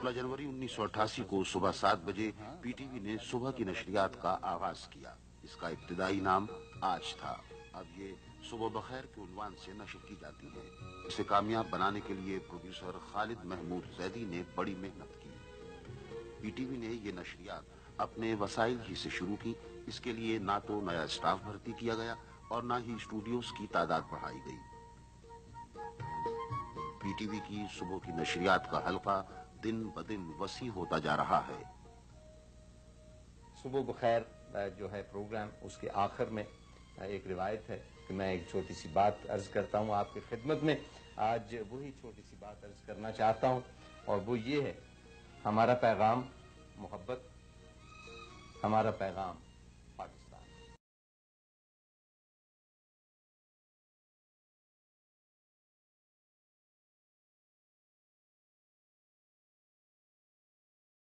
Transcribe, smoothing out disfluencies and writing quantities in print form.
16 जनवरी 1988 को सुबह 7 बजे पीटीवी ने सुबह की नशरियात का आगाज किया। इसका इब्तिदाई नाम आज था। अब ये सुबह बखैर के उन्वान से नशर की जाती है। इसे कामयाब बनाने के लिए प्रोड्यूसर खालिद महमूद जैदी ने बड़ी मेहनत की। पीटीवी ने ये नशरियात अपने वसाइल ही से शुरू की। इसके लिए ना तो नया स्टाफ भर्ती किया गया और ना ही स्टूडियोज की तादाद बढ़ाई गई। पीटीवी की सुबह की नशरियात का हल्का दिन ब दिन वसी होता जा रहा है। सुबह बखैर जो है प्रोग्राम, उसके आखिर में एक रिवायत है कि मैं एक छोटी सी बात अर्ज करता हूँ आपकी खिदमत में। आज वही छोटी सी बात अर्ज करना चाहता हूँ और वो ये है, हमारा पैगाम मोहब्बत, हमारा पैगाम